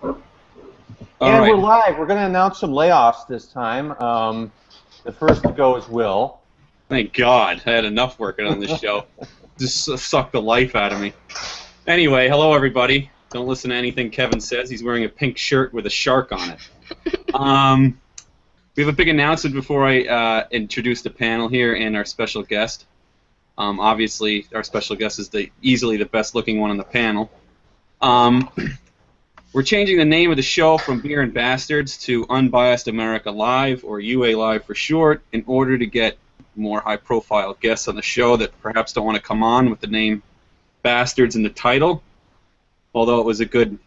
And we're live. We're going to announce some layoffs this time. The first to go is Will. Thank God. I had enough working on this show. Just sucked the life out of me. Anyway, hello everybody. Don't listen to anything Kevin says. He's wearing a pink shirt with a shark on it. We have a big announcement before I introduce the panel here and our special guest. Obviously, our special guest is easily the best looking one on the panel. We're changing the name of the show from Beer and Bastards to Unbiased America Live, or UA Live for short, in order to get more high-profile guests on the show that perhaps don't want to come on with the name Bastards in the title. Although it was a good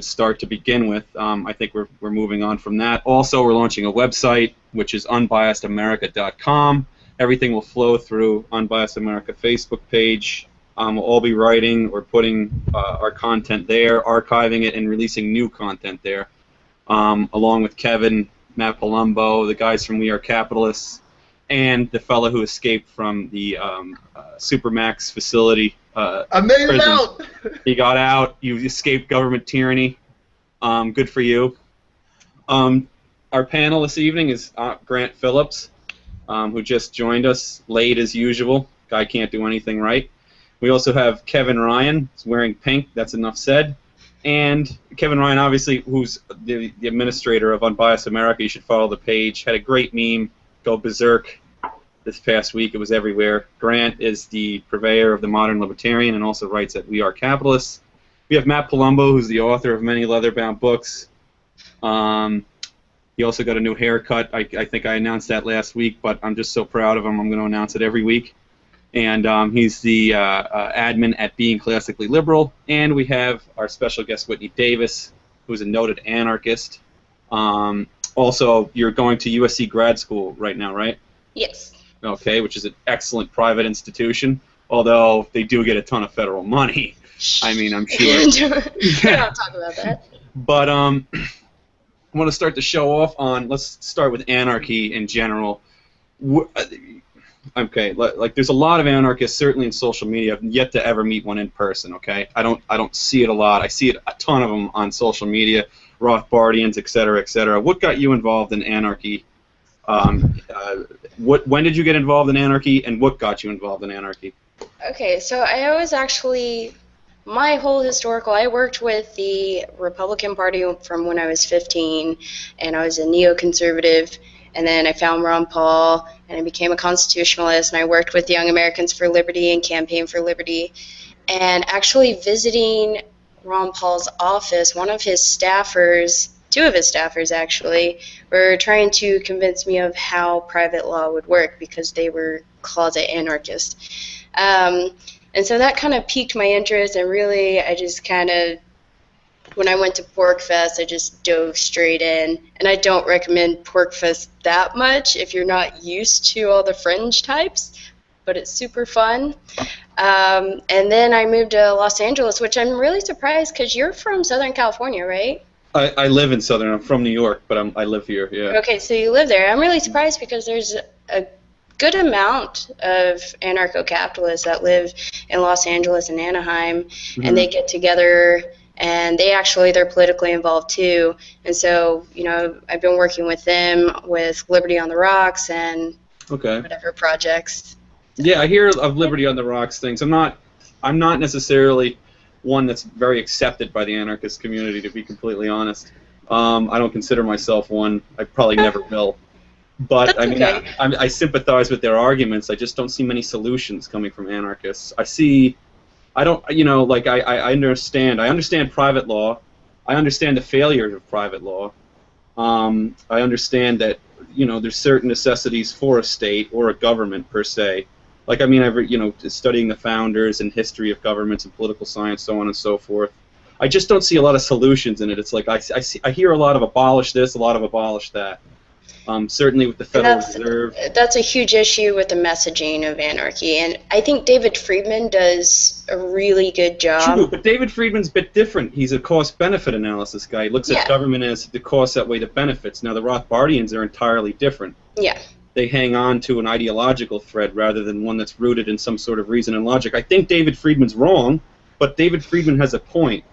start to begin with. I think we're moving on from that. Also, we're launching a website, which is unbiasedamerica.com. Everything will flow through Unbiased America Facebook page. We'll all be writing or putting our content there, archiving it, and releasing new content there, along with Kevin, Matt Palumbo, the guys from We Are Capitalists, and the fellow who escaped from the Supermax facility. I made it out! He got out. You escaped government tyranny. Good for you. Our panel this evening is Grant Phillips, who just joined us late as usual. Guy can't do anything right. We also have Kevin Ryan, who's wearing pink, that's enough said. And Kevin Ryan, obviously, who's the administrator of Unbiased America. You should follow the page. Had a great meme, go berserk, this past week. It was everywhere. Grant is the purveyor of the Modern Libertarian and also writes at We Are Capitalists. We have Matt Palumbo, who's the author of many leather-bound books. He also got a new haircut. I think I announced that last week, but I'm just so proud of him, I'm going to announce it every week. And he's the admin at Being Classically Liberal. And we have our special guest, Whitney Davis, who's a noted anarchist. Also, you're going to USC grad school right now, right? Yes. Okay, which is an excellent private institution, although they do get a ton of federal money. I mean, I'm sure. We don't talk about that. But I want to start the show off on, let's start with anarchy in general. Okay, like there's a lot of anarchists, certainly in social media. I've yet to ever meet one in person. Okay, I don't see it a lot. I see it a ton of them on social media, Rothbardians, etc., etc. What got you involved in anarchy? When did you get involved in anarchy, and what got you involved in anarchy? Okay, so I was actually, my whole historical, I worked with the Republican Party from when I was 15, and I was a neoconservative. And then I found Ron Paul, and I became a constitutionalist, and I worked with Young Americans for Liberty and Campaign for Liberty. And actually visiting Ron Paul's office, one of his staffers, two of his staffers actually, were trying to convince me of how private law would work because they were closet anarchists. And so that kind of piqued my interest, and really I just kind of, when I went to PorcFest, I just dove straight in, and I don't recommend PorcFest that much if you're not used to all the fringe types, but it's super fun. And then I moved to Los Angeles, which I'm really surprised because you're from Southern California, right? I live in Southern. I'm from New York, but I live here, yeah. Okay, so you live there. I'm really surprised because there's a good amount of anarcho-capitalists that live in Los Angeles and Anaheim, and they get together. And they're politically involved too. And so, you know, I've been working with them with Liberty on the Rocks and whatever projects. Yeah, I hear of Liberty on the Rocks things. I'm not necessarily one that's very accepted by the anarchist community, to be completely honest. I don't consider myself one. I probably never will. But I mean, okay. I sympathize with their arguments. I just don't see many solutions coming from anarchists. I understand private law. I understand the failure of private law. I understand that, you know, there's certain necessities for a state or a government per se. Like, I mean, studying the founders and history of governments and political science, so on and so forth. I just don't see a lot of solutions in it. It's like I hear a lot of abolish this, a lot of abolish that. Certainly with the Federal Reserve. That's a huge issue with the messaging of anarchy, and I think David Friedman does a really good job. True, but David Friedman's a bit different. He's a cost-benefit analysis guy. He looks at government as the costs outweigh the benefits. Now, the Rothbardians are entirely different. Yeah. They hang on to an ideological thread rather than one that's rooted in some sort of reason and logic. I think David Friedman's wrong, but David Friedman has a point.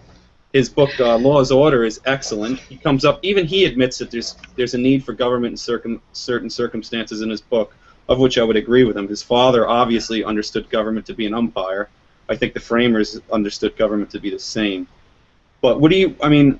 His book, Law's Order, is excellent. He comes up, even he admits that there's a need for government in certain circumstances in his book, of which I would agree with him. His father obviously understood government to be an umpire. I think the framers understood government to be the same. But what do you, I mean,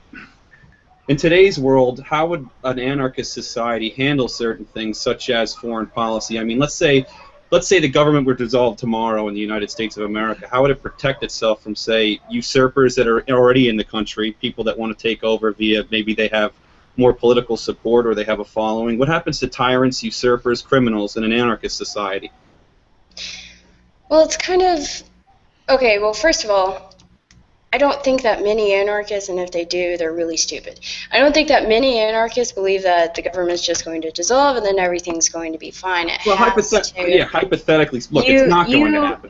in today's world, how would an anarchist society handle certain things, such as foreign policy? I mean, let's say the government were dissolved tomorrow in the United States of America. How would it protect itself from, say, usurpers that are already in the country, people that want to take over via maybe they have more political support or they have a following? What happens to tyrants, usurpers, criminals in an anarchist society? Well, it's kind of... Okay, well, first of all, I don't think that many anarchists, and if they do, they're really stupid. I don't think that many anarchists believe that the government's just going to dissolve and then everything's going to be fine. Well, hypothetically, look, it's not going to happen.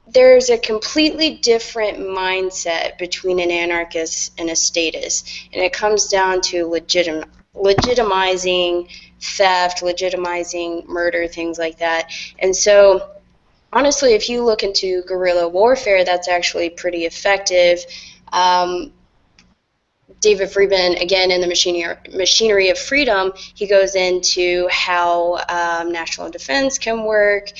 There's a completely different mindset between an anarchist and a statist, and it comes down to legitimizing theft, legitimizing murder, things like that. And so, honestly, if you look into guerrilla warfare, that's actually pretty effective. David Friedman, again, in the Machinery of Freedom, he goes into how national defense can work.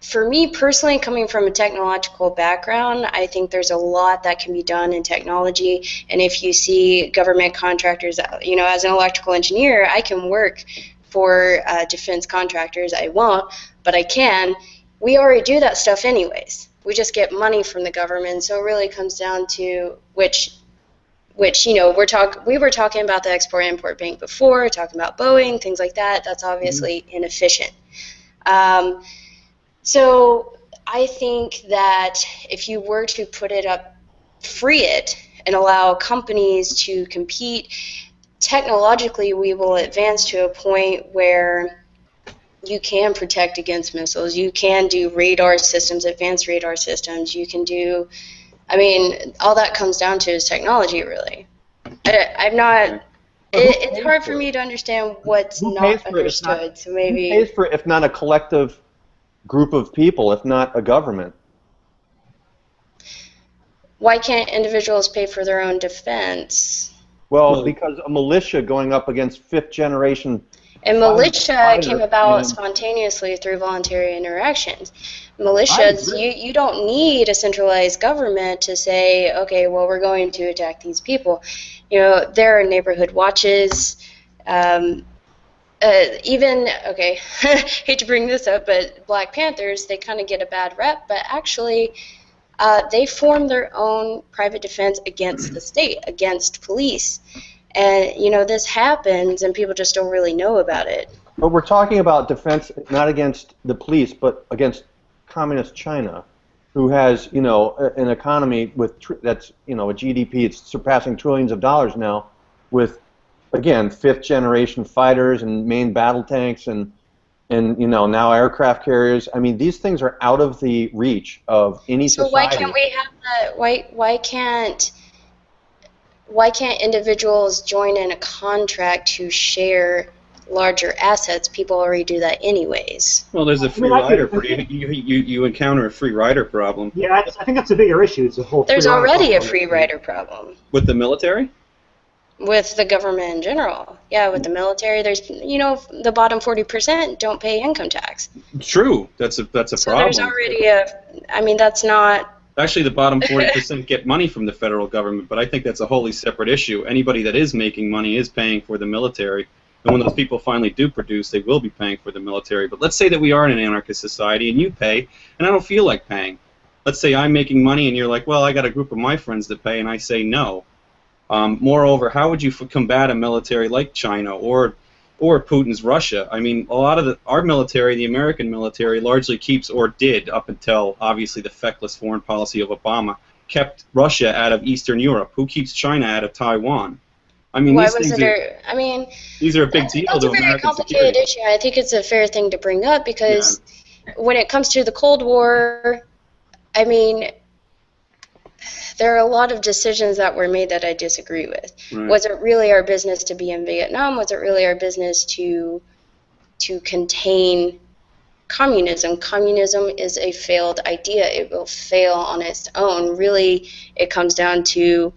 For me personally, coming from a technological background, I think there's a lot that can be done in technology. And if you see government contractors, you know, as an electrical engineer, I can work for defense contractors. I won't, but I can. We already do that stuff anyways. We just get money from the government. So it really comes down to which you know, we were talking about the Export-Import Bank before, talking about Boeing, things like that. That's obviously inefficient. So I think that if you were to put it up, free it, and allow companies to compete, technologically we will advance to a point where you can protect against missiles. You can do radar systems, advanced radar systems. You can do, I mean, all that comes down to is technology, really. I'm not, it's hard for me to understand what's not understood, so maybe... Who pays for it if not a collective group of people, if not a government? Why can't individuals pay for their own defense? Well, because a militia going up against fifth-generation... And militia came about spontaneously through voluntary interactions. Militias, you don't need a centralized government to say, okay, well, we're going to attack these people. You know, there are neighborhood watches. Even, okay, hate to bring this up, but Black Panthers, they kind of get a bad rep, but actually they form their own private defense against the state, against police. And, you know, this happens, and people just don't really know about it. But we're talking about defense not against the police, but against communist China, who has, you know, an economy with that's, you know, a GDP, it's surpassing trillions of dollars now, with, again, fifth-generation fighters and main battle tanks and you know, now aircraft carriers. I mean, these things are out of the reach of any society. So why can't we have that? Why can't individuals join in a contract to share larger assets? People already do that anyways. Well, there's a free rider. You encounter a free rider problem. Yeah, I think that's a bigger issue. It's a whole. There's already a free rider problem. With the military? With the government in general. Yeah, with the military, there's, you know, the bottom 40% don't pay income tax. True. That's a problem. So there's already I mean, that's not... Actually, the bottom 40% get money from the federal government, but I think that's a wholly separate issue. Anybody that is making money is paying for the military, and when those people finally do produce, they will be paying for the military. But let's say that we are in an anarchist society, and you pay, and I don't feel like paying. Let's say I'm making money, and you're like, well, I got a group of my friends that pay, and I say no. Moreover, how would you combat a military like China or Putin's Russia? I mean, a lot of our military, the American military, largely keeps, or did up until obviously the feckless foreign policy of Obama, kept Russia out of Eastern Europe. Who keeps China out of Taiwan? I mean, these are a big deal to American security. That's a very complicated issue. I think it's a fair thing to bring up because when it comes to the Cold War, I mean, there are a lot of decisions that were made that I disagree with. Right. Was it really our business to be in Vietnam? Was it really our business to contain communism. Communism is a failed idea. It will fail on its own. Really, it comes down to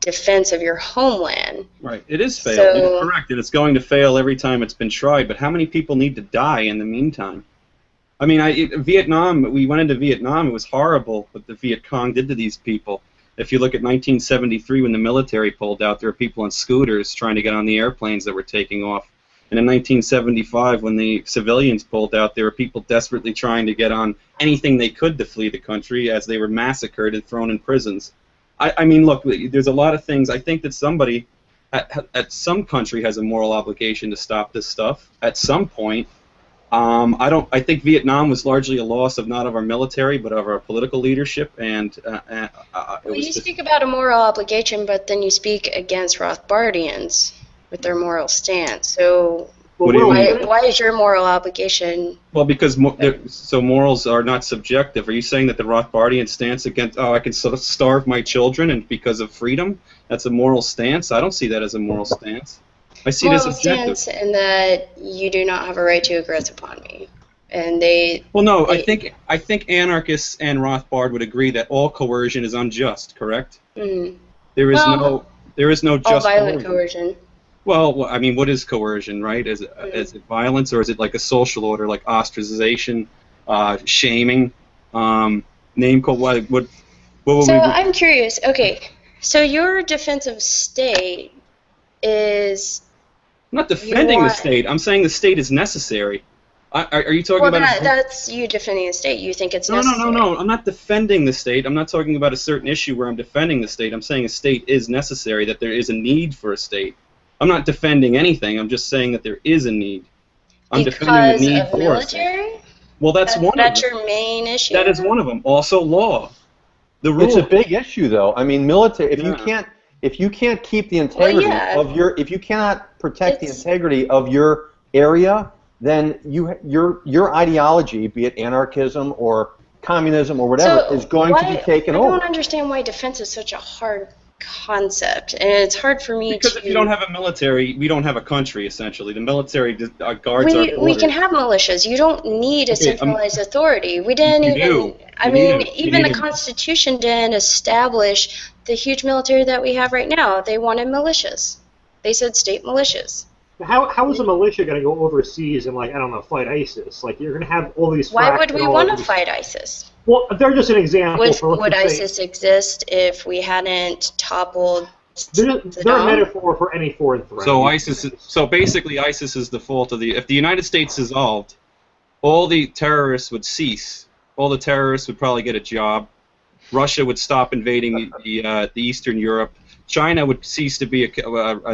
defense of your homeland. Right. It is failed. So, You're correct. And it's going to fail every time it's been tried. But how many people need to die in the meantime? I mean, Vietnam, we went into Vietnam. It was horrible what the Viet Cong did to these people. If you look at 1973 when the military pulled out, there were people on scooters trying to get on the airplanes that were taking off. And in 1975, when the civilians pulled out, there were people desperately trying to get on anything they could to flee the country as they were massacred and thrown in prisons. I mean, look, there's a lot of things. I think that somebody at some country has a moral obligation to stop this stuff at some point. I think Vietnam was largely a loss of not of our military, but of our political leadership. And you speak about a moral obligation, but then you speak against Rothbardians with their moral stance. So why is your moral obligation? Well, because morals are not subjective. Are you saying that the Rothbardian stance against, I can sort of starve my children and because of freedom, that's a moral stance? I don't see that as a moral stance. I see it as objective. Stance in that you do not have a right to aggress upon me. And I think anarchists and Rothbard would agree that all coercion is unjust, correct? Mm-hmm. There is no just all violent coercion. Well, I mean, what is coercion, right? Is it violence, or is it like a social order, like ostracization, shaming, name call? What would I'm curious. Okay, so your defense of state is. I'm not defending the state. I'm saying the state is necessary. Are you talking about? That's you defending the state. You think it's necessary. No. I'm not defending the state. I'm not talking about a certain issue where I'm defending the state. I'm saying a state is necessary, that there is a need for a state. I'm not defending anything. I'm just saying that there is a need. I'm defending the need for military? it. Well, that's one of them. That's your main issue. That is one of them. Also, law. The rule. It's a big issue, though. I mean, military. If you can't keep the integrity of if you cannot protect the integrity of your area, then your ideology, be it anarchism or communism or whatever, is going to be taken over. I don't understand why defense is such a hard concept, and it's hard for me because if you don't have a military, we don't have a country. Essentially, the military guards our borders. We can have militias. You don't need a centralized authority. We didn't even the Constitution didn't establish the huge military that we have right now. They wanted militias. They said state militias. How is a militia going to go overseas and, like, I don't know, fight ISIS? Like, you're going to have all these. Why would we want to fight ISIS? Well, they're just an example. Would ISIS exist if we hadn't toppled? They're a metaphor for any foreign threat. So basically, ISIS is the fault of the. If the United States dissolved, all the terrorists would cease. All the terrorists would probably get a job. Russia would stop invading the Eastern Europe. China would cease to be a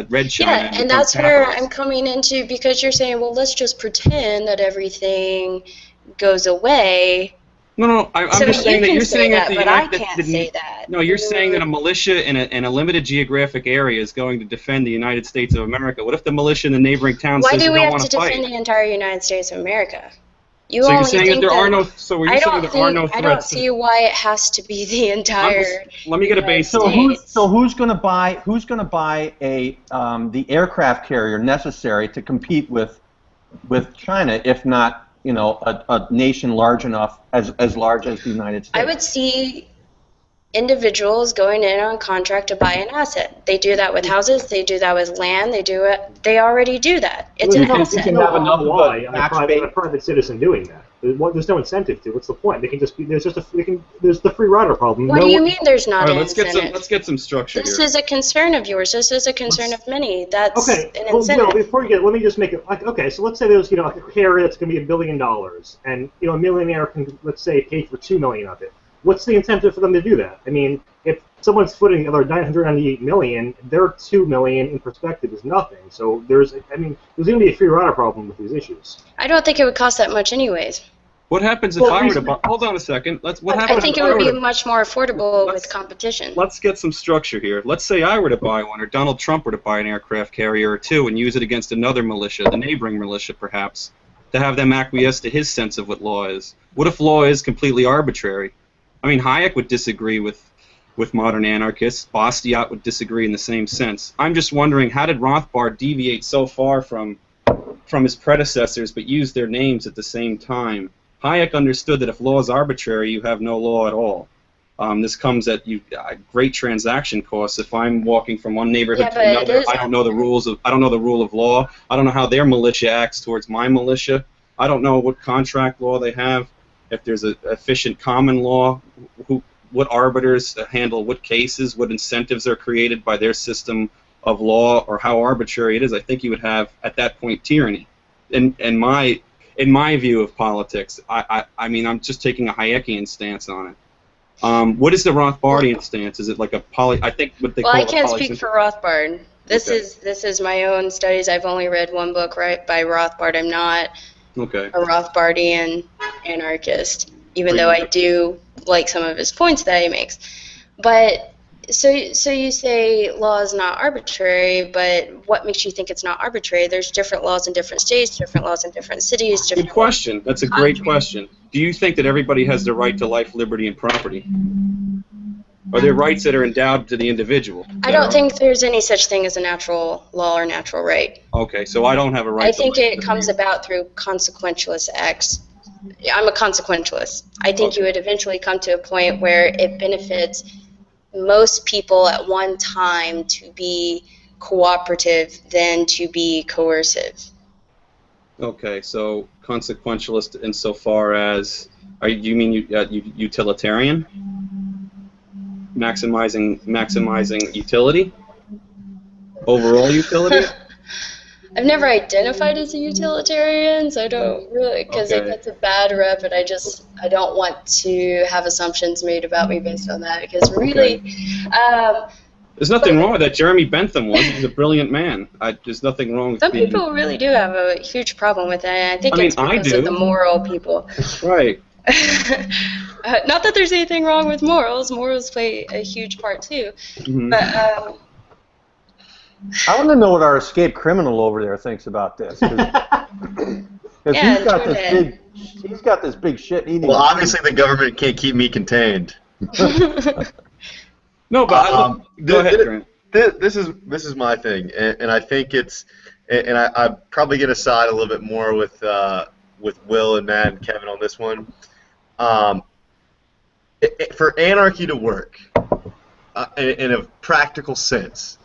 red China. Yeah, and that's where I'm coming into, because you're saying, well, let's just pretend that everything goes away. No, I'm just saying that you're saying that but I can't say that. No, you're saying that a militia in a limited geographic area is going to defend the United States of America. What if the militia in the neighboring town says they don't want to fight? Why do we have to defend the entire United States of America? So you're saying that there are no. So were you saying there are no threats? I don't see why it has to be the entire. Let me get a base. So who's going to buy the aircraft carrier necessary to compete with China, if not a nation large enough as large as the United States? I would see individuals going in on contract to buy an asset. They do that with houses. They do that with land. They already do that. It's an asset. You can have enough a private citizen doing that. There's no incentive to. What's the point? They can just be. There's the free rider problem. What do you mean there's not an incentive? Let's get some structure here. This is a concern of yours. This is a concern of many. That's an Well, incentive. before you get, let me just make it like, okay. So let's say there's a carrier that's going to be $1 billion, and a millionaire can, let's say, pay for $2 million of it. What's the incentive for them to do that? I mean, if someone's footing the other $998 million, their $2 million in perspective is nothing. So there's going to be a free rider problem with these issues. I don't think it would cost that much anyways. What happens if I were to buy? Hold on a second. I think it would be much more affordable with competition. Let's get some structure here. Let's say I were to buy one, or Donald Trump were to buy an aircraft carrier or two and use it against another militia, the neighboring militia perhaps, to have them acquiesce to his sense of what law is. What if law is completely arbitrary? I mean, Hayek would disagree with modern anarchists. Bastiat would disagree in the same sense. I'm just wondering, how did Rothbard deviate so far from his predecessors but use their names at the same time? Hayek understood that if law is arbitrary, you have no law at all. This comes at great transaction costs. If I'm walking from one neighborhood to another, I don't know the rules of. I don't know the rule of law. I don't know how their militia acts towards my militia. I don't know what contract law they have. If there's an efficient common law, what arbiters handle what cases, what incentives are created by their system of law, or how arbitrary it is. I think you would have at that point tyranny. In my view of politics, I mean, I'm just taking a Hayekian stance on it. What is the Rothbardian stance? Is it like a I think what they call I can't speak for Rothbard. This is my own studies. I've only read one book by Rothbard. I'm not a Rothbardian anarchist, even though I do like some of his points that he makes. But so you say law is not arbitrary, but what makes you think it's not arbitrary? There's different laws in different states, different laws in different cities. Good question. That's a great question. Do you think that everybody has the right to life, liberty, and property? Are there rights that are endowed to the individual? I don't think there's any such thing as a natural law or natural right. Okay, so I don't have a right. I think it comes about through consequentialist acts. I'm a consequentialist. I think you would eventually come to a point where it benefits most people at one time to be cooperative than to be coercive. Okay, so consequentialist insofar as, you mean utilitarian? Maximizing utility? Overall utility? I've never identified as a utilitarian, so I don't really, because it gets a bad rep, and I don't want to have assumptions made about me based on that, because really, there's nothing wrong with that. Jeremy Bentham was. He's a brilliant man. There's nothing wrong with some people really do have a huge problem with that, and I think it's because of the moral people. Right. Not that there's anything wrong with morals. Morals play a huge part, too. Mm-hmm. But I want to know what our escaped criminal over there thinks about this. Because he's got this big shit eating. Well, obviously the government can't keep me contained. No, but go ahead, Grant. This is my thing, and I think it's, and I probably get aside a little bit more with Will and Matt and Kevin on this one. For anarchy to work in a practical sense,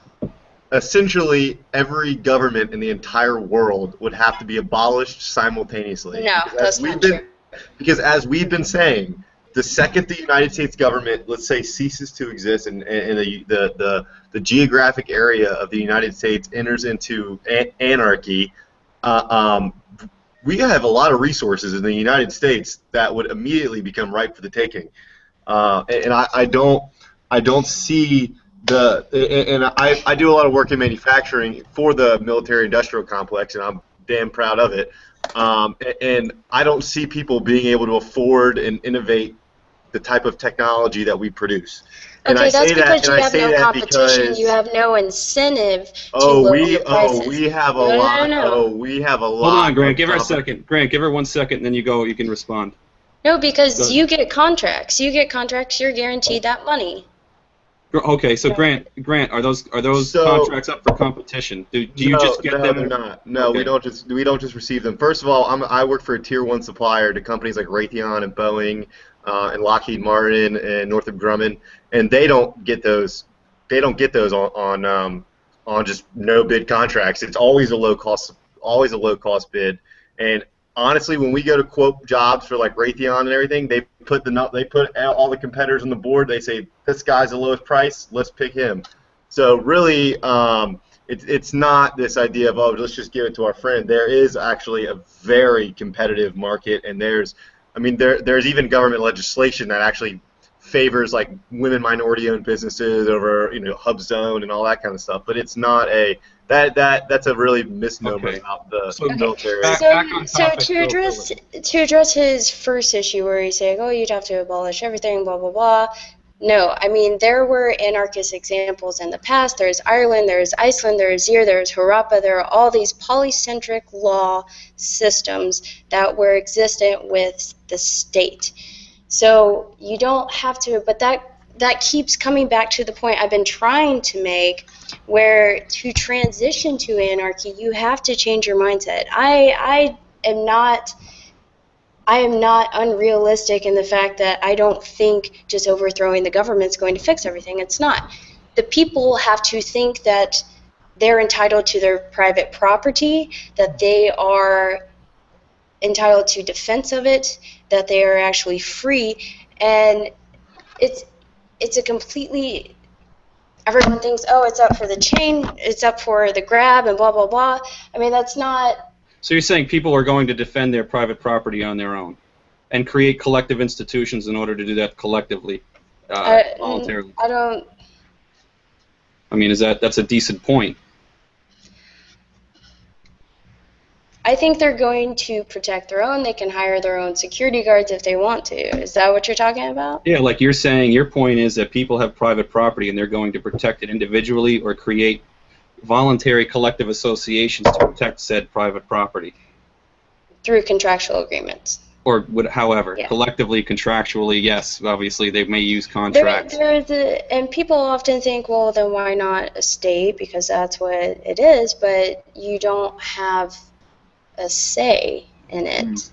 essentially every government in the entire world would have to be abolished simultaneously. No, that's not true. Because as we've been saying, the second the United States government, let's say, ceases to exist and the geographic area of the United States enters into anarchy, we have a lot of resources in the United States that would immediately become ripe for the taking. And I don't see I do a lot of work in manufacturing for the military-industrial complex, and I'm damn proud of it. And I don't see people being able to afford and innovate the type of technology that we produce. Okay, that's because you have no competition. You have no incentive to lower your prices. We have a lot. Oh, we have a lot. Hold on, Grant. Give her a second. Grant, give her 1 second, and then you can respond. No, because you get contracts. You get contracts. You're guaranteed that money. Okay, so Grant, are those contracts up for competition? Do you just get them? No, they're not. No, okay. we don't just receive them. First of all, I work for a tier 1 supplier to companies like Raytheon and Boeing and Lockheed Martin and Northrop Grumman, and they don't get those. They don't get those on just no bid contracts. It's always a low cost bid. And honestly, when we go to quote jobs for like Raytheon and everything, they put all the competitors on the board. They say, this guy's the lowest price, let's pick him. So really, it's not this idea of, oh, let's just give it to our friend. There is actually a very competitive market, and there's even government legislation that actually favors like women minority-owned businesses over Hub Zone and all that kind of stuff. But it's not that's a really misnomer about the military. So to address his first issue where he's saying, oh, you'd have to abolish everything, blah blah blah. No, I mean there were anarchist examples in the past. There's Ireland, there's Iceland, there's Zaire, there's Harappa. There are all these polycentric law systems that were existent with the state. So you don't have to, but that keeps coming back to the point I've been trying to make, where to transition to anarchy, you have to change your mindset. I I am not unrealistic in the fact that I don't think just overthrowing the government is going to fix everything. It's not. The people have to think that they're entitled to their private property, that they are entitled to defense of it, that they are actually free, and it's a completely, everyone thinks, oh, it's up for the chain, it's up for the grab, and blah, blah, blah. I mean, that's not... So you're saying people are going to defend their private property on their own and create collective institutions in order to do that collectively, voluntarily? I don't... I mean, that's a decent point. I think they're going to protect their own. They can hire their own security guards if they want to. Is that what you're talking about? Yeah, like you're saying, your point is that people have private property and they're going to protect it individually or create voluntary collective associations to protect said private property. Through contractual agreements. Or however, yeah. Collectively, contractually, yes, obviously they may use contracts. And people often think, well, then why not a state, because that's what it is, but you don't have a say in it.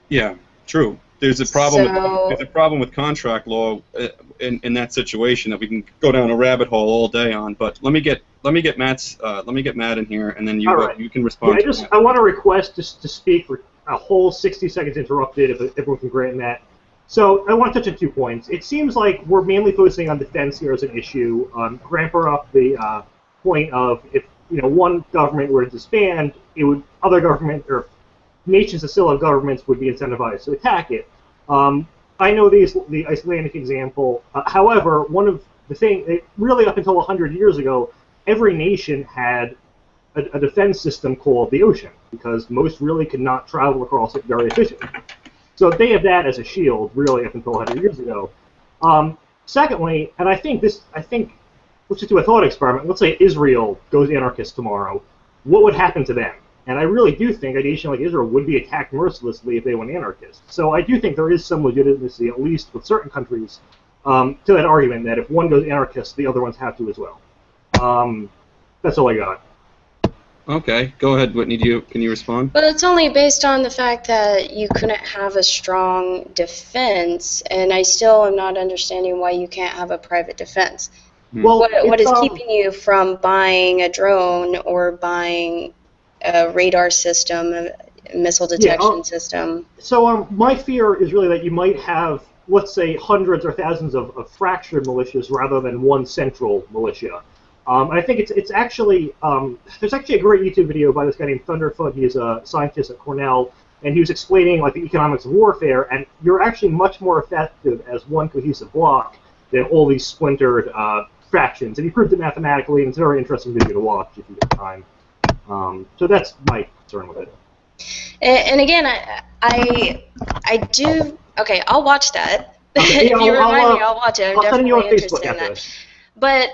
Yeah, true. There's a problem. There's a problem with contract law in that situation that we can go down a rabbit hole all day on. But let me get Matt in here, and then you can respond. Yeah, I want to request just to speak for a whole 60 seconds interrupted, if everyone can grant that. So I want to touch on 2 points. It seems like we're mainly focusing on defense here as an issue. Grant brought up the point of if one government were to disband, it would other government or nations that still have governments would be incentivized to attack it. I know the Icelandic example. However, one of the things, really up until 100 years ago, every nation had a defense system called the ocean, because most really could not travel across it very efficiently. So they have that as a shield, really, up until 100 years ago. Secondly, and I think let's just do a thought experiment. Let's say Israel goes anarchist tomorrow. What would happen to them? And I really do think a nation like Israel would be attacked mercilessly if they went anarchist. So I do think there is some legitimacy, at least with certain countries, to that argument that if one goes anarchist, the other ones have to as well. That's all I got. Okay, go ahead, Whitney. Can you respond? Well, it's only based on the fact that you couldn't have a strong defense, and I still am not understanding why you can't have a private defense. Well, what is keeping you from buying a drone or buying a radar system, a missile detection system? So my fear is really that you might have, let's say, hundreds or thousands of fractured militias rather than one central militia. I think it's actually, there's actually a great YouTube video by this guy named Thunderfoot. He's a scientist at Cornell, and he was explaining like the economics of warfare, and you're actually much more effective as one cohesive block than all these splintered fractions. And he proved it mathematically, and it's a very interesting video to watch if you get time. So that's my concern with it. And again, I do, okay, I'll watch that. Okay, if you remind me, I'll watch it. I'm definitely interested in that. But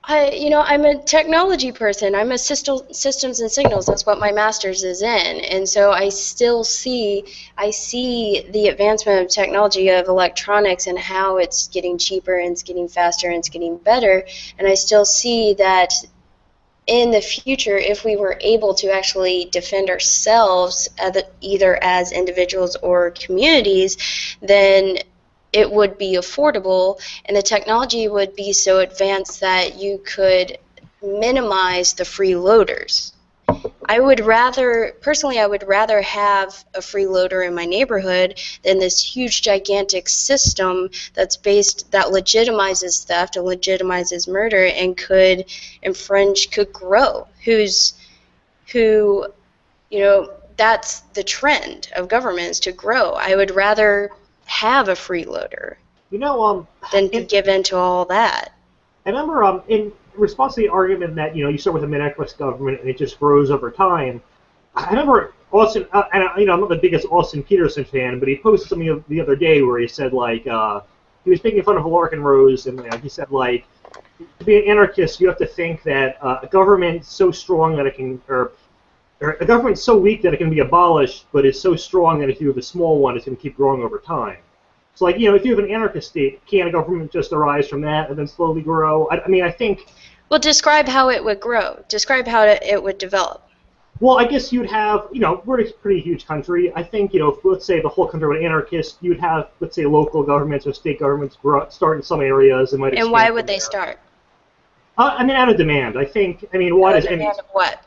I'm a technology person. I'm a systems and signals. That's what my master's is in. And so I see the advancement of technology of electronics and how it's getting cheaper and it's getting faster and it's getting better. And I still see that in the future, if we were able to actually defend ourselves either as individuals or communities, then it would be affordable, and the technology would be so advanced that you could minimize the freeloaders. Personally, I would rather have a freeloader in my neighborhood than this huge, gigantic system that legitimizes theft and legitimizes murder and could grow. That's the trend of government, is to grow. I would rather have a freeloader than to give in to all that. I remember in response to the argument that you start with a mid-equist government and it just grows over time. I remember Austin, and I'm not the biggest Austin Peterson fan, but he posted something the other day where he said he was making fun of Larkin Rose, and he said to be an anarchist you have to think that a government so strong that it can, or a government so weak that it can be abolished, but is so strong that if you have a small one, it's going to keep growing over time. So, if you have an anarchist state, can a government just arise from that and then slowly grow? I think... Well, describe how it would grow. Describe how it would develop. Well, I guess you'd have, we're a pretty huge country. I think, if, let's say the whole country were anarchist, you'd have, let's say, local governments or state governments start in some areas and might And expand why from would they there. start? I mean, out of demand. I think, why does any Demand of what?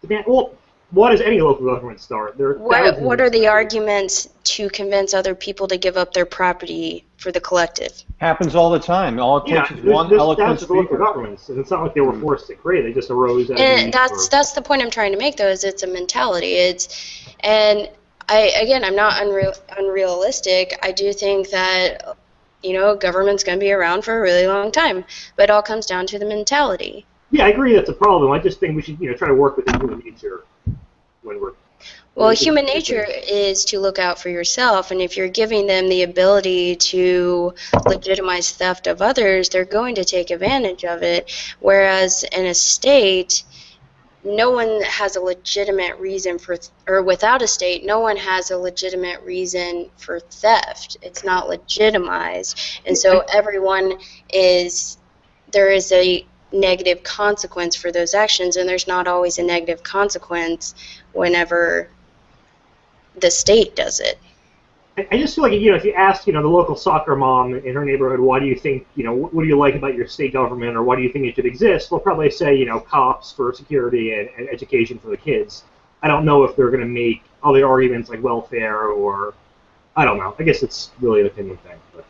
demand? Well, why does any local government start? There are thousands What of are the them. arguments to convince other people to give up their property for the collective? Happens all the time. All it Yeah, takes is one there's eloquent thousands of local speaker. governments, and it's not like they were forced to create. They just arose as a And need that's the point I'm trying to make, though, is it's a mentality. And I'm not unrealistic. I do think that government's going to be around for a really long time, but it all comes down to the mentality. Yeah, I agree that's a problem. I just think we should, try to work with human nature when we're. Well, human nature is to look out for yourself, and if you're giving them the ability to legitimize theft of others, they're going to take advantage of it. Whereas in a state, no one has a legitimate reason or without a state, no one has a legitimate reason for theft. It's not legitimized, and so there is a negative consequence for those actions, and there's not always a negative consequence whenever the state does it. I just feel like, if you ask, the local soccer mom in her neighborhood, why do you think, what do you like about your state government, or why do you think it should exist? They'll probably say, cops for security and education for the kids. I don't know if they're going to make other arguments like welfare or, I don't know. I guess it's really an opinion thing. But.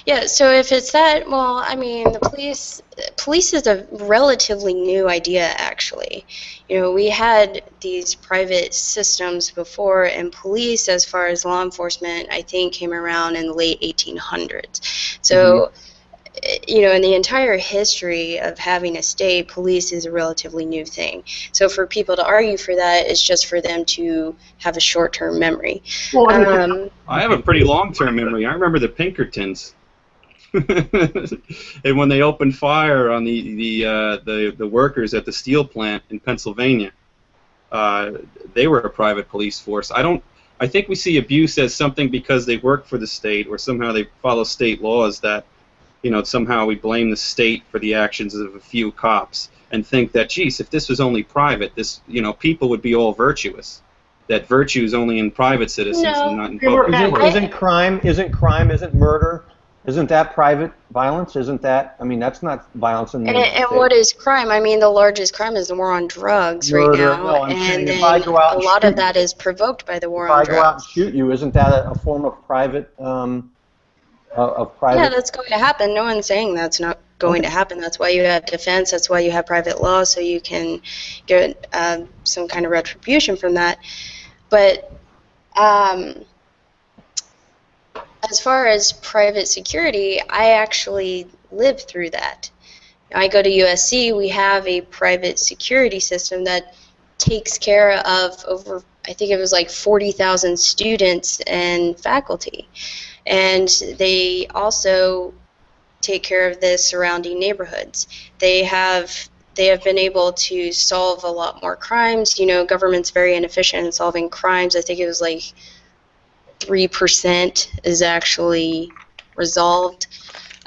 Yeah, so if it's that, well, I mean, the police is a relatively new idea, actually. We had these private systems before, and police, as far as law enforcement, I think came around in the late 1800s. So, in the entire history of having a state, police is a relatively new thing. So for people to argue for that, it's just for them to have a short-term memory. Well, I have a pretty long-term memory. I remember the Pinkertons. And when they opened fire on the workers at the steel plant in Pennsylvania, they were a private police force. I think we see abuse as something because they work for the state or somehow they follow state laws that, somehow we blame the state for the actions of a few cops and think that, geez, if this was only private, people would be all virtuous. That virtue is only in private citizens and not in public. Isn't murder? Isn't that private violence? Isn't that? I mean, that's not violence in the United States. And what is crime? I mean, the largest crime is the war on drugs right now, No, I'm saying and if then I go out a and lot shoot of that is provoked by the war If on I drugs. go out and shoot you, isn't that a form of private? Yeah, that's going to happen. No one's saying that's not going to happen. That's why you have defense. That's why you have private law, so you can get some kind of retribution from that. But as far as private security, I actually lived through that. I go to USC. We have a private security system that takes care of over, I think it was like 40,000 students and faculty. And they also take care of the surrounding neighborhoods. They have been able to solve a lot more crimes. Government's very inefficient in solving crimes. I think it was like 3% is actually resolved.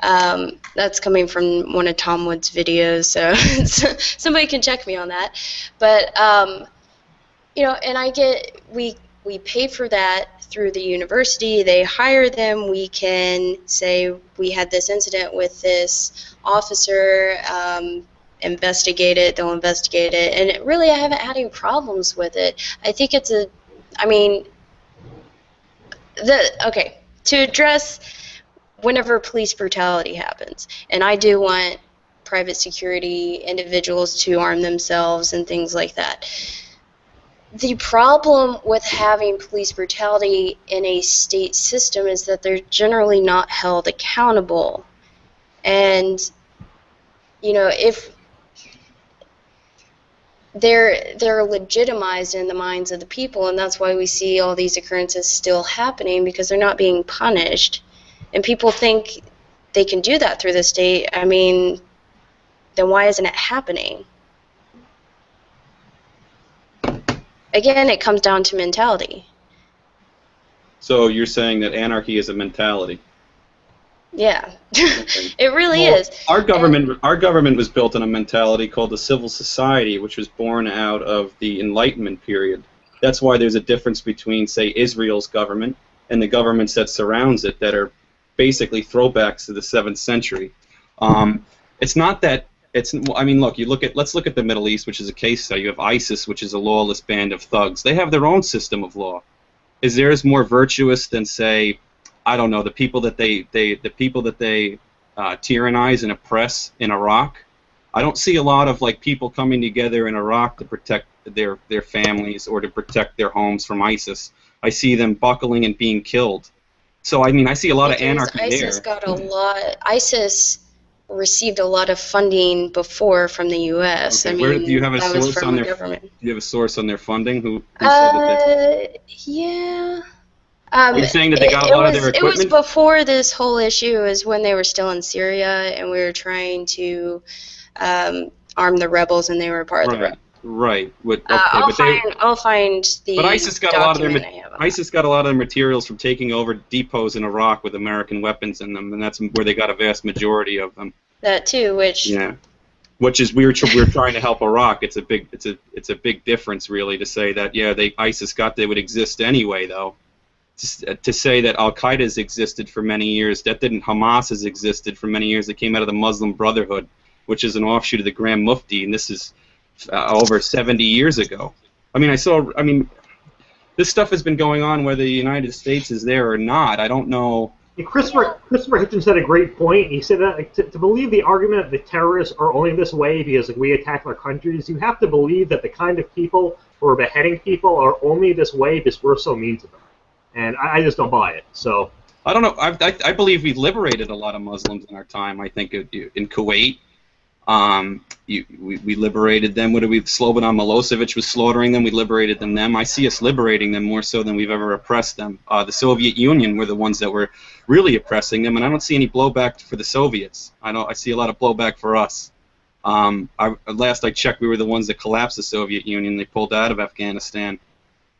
That's coming from one of Tom Wood's videos, so somebody can check me on that. But and we pay for that through the university. They hire them. We can say we had this incident with this officer. Investigate it. They'll investigate it, and really, I haven't had any problems with it. I think it's to address whenever police brutality happens, and I do want private security individuals to arm themselves and things like that. The problem with having police brutality in a state system is that they're generally not held accountable. And, if they're legitimized in the minds of the people, and that's why we see all these occurrences still happening, because they're not being punished. And people think they can do that through the state. I mean, then why isn't it happening? Again, it comes down to mentality. So you're saying that anarchy is a mentality? Yeah, it really Well, is. our government was built on a mentality called the civil society, which was born out of the Enlightenment period. That's why there's a difference between, say, Israel's government and the governments that surrounds it that are basically throwbacks to the 7th century. It's not that it's. I mean, look. Let's look at the Middle East, which is a case study. You have ISIS, which is a lawless band of thugs. They have their own system of law. Is theirs more virtuous than, say, I don't know, the people that they tyrannize and oppress in Iraq? I don't see a lot of like people coming together in Iraq to protect their families or to protect their homes from ISIS. I see them buckling and being killed. So I mean, I see a lot of anarchy there. ISIS received a lot of funding before from the U.S. Okay, I mean, do you have a that was source from on the their? government. Do you have a source on their funding? Who said that? Yeah. Are you saying that they got a lot of their equipment? It was before this whole issue, is when they were still in Syria and we were trying to arm the rebels, and they were part of the rebels. Right. I'll find the. But ISIS got a lot of their materials materials from taking over depots in Iraq with American weapons in them, and that's where they got a vast majority of them. That too, which. Yeah. Which is we're trying to help Iraq. It's a big difference really to say that ISIS they would exist anyway though. To say that Al Qaeda has existed for many years, Hamas has existed for many years. It came out of the Muslim Brotherhood, which is an offshoot of the Grand Mufti, and this is over 70 years ago. I mean, this stuff has been going on whether the United States is there or not. I don't know. Yeah, Christopher Hitchens said a great point. He said that like, to believe the argument that the terrorists are only this way because like, we attack their countries, you have to believe that the kind of people who are beheading people are only this way because we're so mean to them. And I just don't buy it. So I don't know. I believe we liberated a lot of Muslims in our time. I think in Kuwait, we liberated them. Slobodan Milosevic was slaughtering them. We liberated them. I see us liberating them more so than we've ever oppressed them. The Soviet Union were the ones that were really oppressing them, and I don't see any blowback for the Soviets. I see a lot of blowback for us. Last I checked, we were the ones that collapsed the Soviet Union. They pulled out of Afghanistan.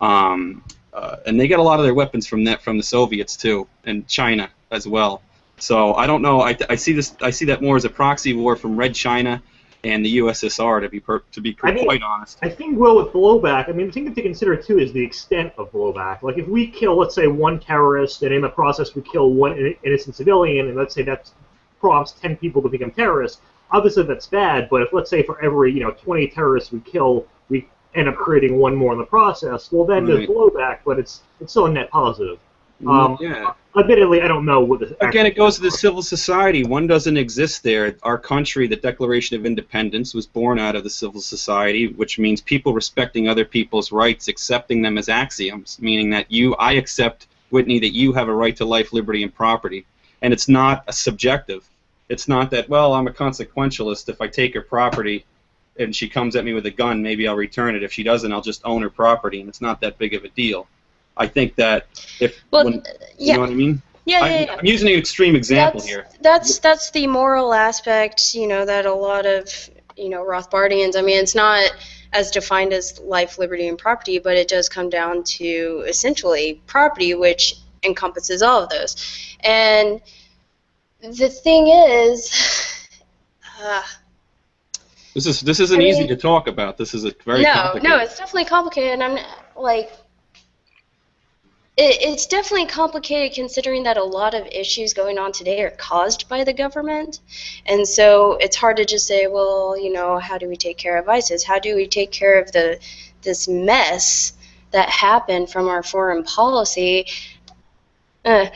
And they get a lot of their weapons from the Soviets too, and China as well. So I don't know. I see that more as a proxy war from Red China and the USSR to be quite honest. I think with blowback, the thing to consider too is the extent of blowback. Like if we kill, let's say, one terrorist, and in the process we kill one innocent civilian, and let's say that prompts 10 people to become terrorists. Obviously that's bad, but if let's say for every 20 terrorists we kill, we end up creating one more in the process, well then there's blowback, but it's still a net positive. Admittedly, I don't know what the... Again, it goes to the civil society. One doesn't exist there. Our country, the Declaration of Independence, was born out of the civil society, which means people respecting other people's rights, accepting them as axioms, meaning that I accept, Whitney, that you have a right to life, liberty, and property. And it's not a subjective. It's not that, well, I'm a consequentialist. If I take her property and she comes at me with a gun, maybe I'll return it. If she doesn't, I'll just own her property, and it's not that big of a deal. I think that you know what I mean? Yeah. I'm using an extreme example here. That's the moral aspect, that a lot of, Rothbardians, it's not as defined as life, liberty, and property, but it does come down to essentially property, which encompasses all of those. And the thing is, this isn't easy to talk about. This is a very complicated. No, it's definitely complicated, and I'm like. It's definitely complicated considering that a lot of issues going on today are caused by the government. And so it's hard to just say, well, how do we take care of ISIS? How do we take care of this mess that happened from our foreign policy? But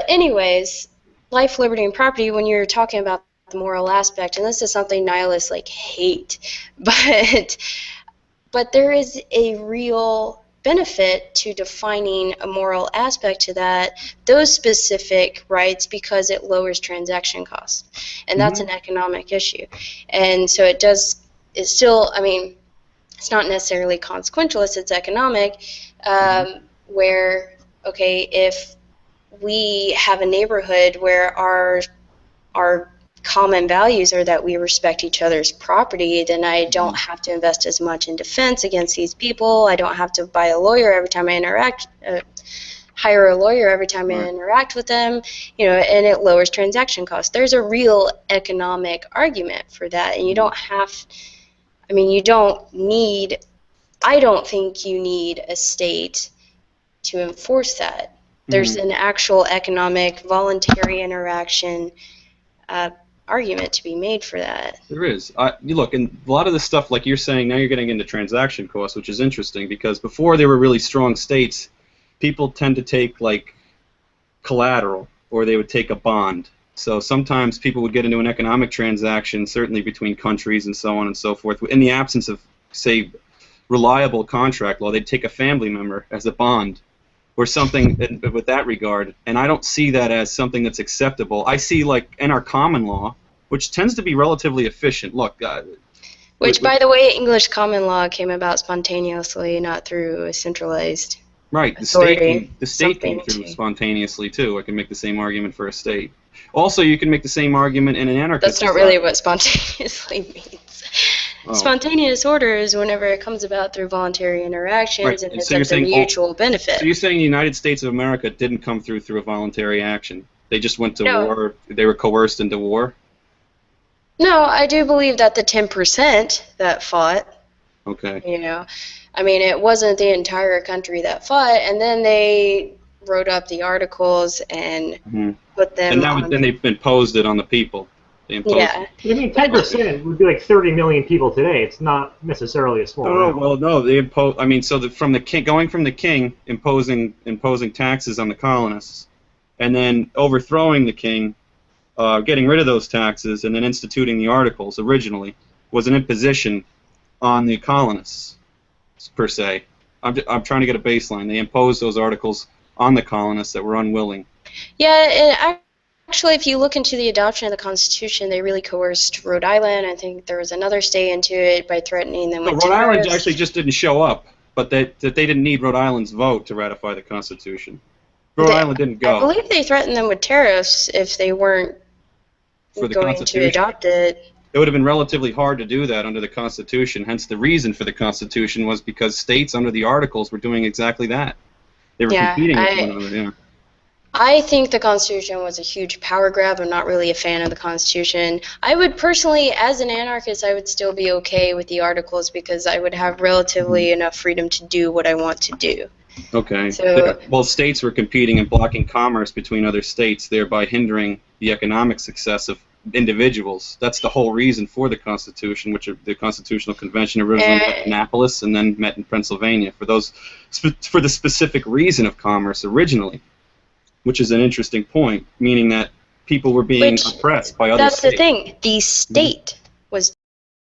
anyways, life, liberty, and property, when you're talking about the moral aspect, and this is something nihilists hate, but there is a real benefit to defining a moral aspect to those specific rights, because it lowers transaction costs, and that's an economic issue. And so it's still, it's not necessarily consequentialist, it's economic, where, okay, if we have a neighborhood where our common values are that we respect each other's property, then I don't have to invest as much in defense against these people. I don't have to buy a lawyer every time I interact hire a lawyer every time I interact with them, and it lowers transaction costs. There's a real economic argument for that, and you don't have, you don't need, I don't think you need a state to enforce that. There's an actual economic, voluntary interaction argument to be made for that. There is. You look, and a lot of the stuff, like you're saying, now you're getting into transaction costs, which is interesting, because before they were really strong states, people tend to take, like, collateral, or they would take a bond. So sometimes people would get into an economic transaction, certainly between countries and so on and so forth. In the absence of, say, reliable contract law, they'd take a family member as a bond, or something with that regard, and I don't see that as something that's acceptable. I see, like, in our common law, which tends to be relatively efficient. Look, which, by the way, English common law came about spontaneously, not through a centralized right. authority. The state came through spontaneously too. I can make the same argument for a state. Also, you can make the same argument in an anarchist. That's not really what spontaneously means. Oh. Spontaneous order is whenever it comes about through voluntary interactions and it's a mutual benefit. So you're saying the United States of America didn't come through a voluntary action? They just went to war? They were coerced into war? No, I do believe that the 10% that fought, okay. It wasn't the entire country that fought, and then they wrote up the articles and put them on. Then they imposed it on the people. Yeah. 10% would be like 30 million people today. It's not necessarily a small amount. Well, no, they imposed. From the king, going from the king, imposing taxes on the colonists, and then overthrowing the king, getting rid of those taxes, and then instituting the articles originally was an imposition on the colonists, per se. I'm trying to get a baseline. They imposed those articles on the colonists that were unwilling. Yeah, and actually, if you look into the adoption of the Constitution, they really coerced Rhode Island. I think there was another state into it by threatening them with Rhode Island actually just didn't show up, but that they didn't need Rhode Island's vote to ratify the Constitution. Rhode Island didn't go. I believe they threatened them with tariffs if they weren't going to adopt it. It would have been relatively hard to do that under the Constitution. Hence, the reason for the Constitution was because states under the Articles were doing exactly that. They were competing with one another. Yeah. I think the Constitution was a huge power grab. I'm not really a fan of the Constitution. I would personally, as an anarchist, I would still be okay with the Articles because I would have relatively enough freedom to do what I want to do. Okay. Well, states were competing and blocking commerce between other states, thereby hindering the economic success of individuals. That's the whole reason for the Constitution, which the Constitutional Convention originally met in Annapolis and then met in Pennsylvania for the specific reason of commerce originally. Which is an interesting point, meaning that people were being oppressed by other states. That's the thing. The state